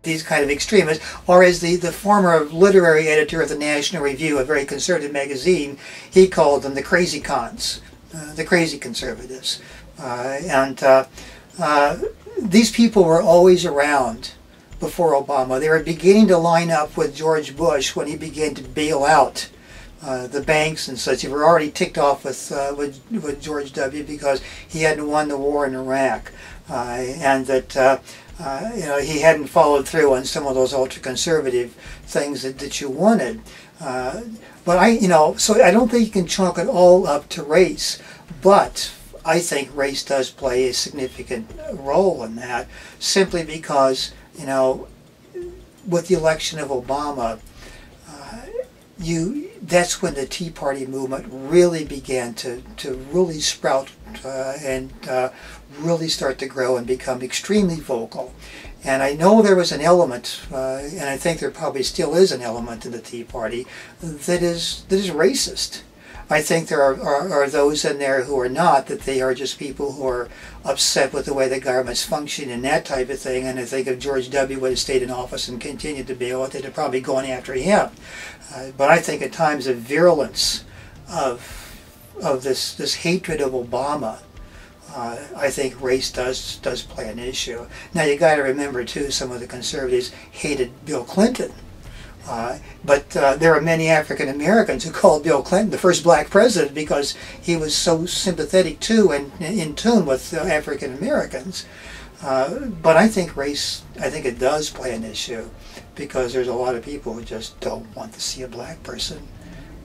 these kind of extremists, or as the former literary editor of the National Review, a very conservative magazine, he called them the crazy cons, the crazy conservatives. These people were always around before Obama. They were beginning to line up with George Bush when he began to bail out the banks and such. They were already ticked off with George W. because he hadn't won the war in Iraq, and that he hadn't followed through on some of those ultra-conservative things that you wanted. But so I don't think you can chalk it all up to race, but I think race does play a significant role in that, simply because, with the election of Obama, that's when the Tea Party movement really began to really sprout and really start to grow and become extremely vocal. And I know there was an element, and I think there probably still is an element in the Tea Party that is racist. I think there are those in there who are not, that they are just people who are upset with the way the government's function and that type of thing. And I think if George W. would have stayed in office and continued to bail it, they'd have probably gone after him. But I think at times the virulence of this hatred of Obama, I think race does play an issue. Now you got to remember too, some of the conservatives hated Bill Clinton. But there are many African Americans who called Bill Clinton the first black president because he was so sympathetic to and in tune with African Americans. But I think race, I think it does play an issue, because there's a lot of people who just don't want to see a black person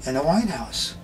in the White House.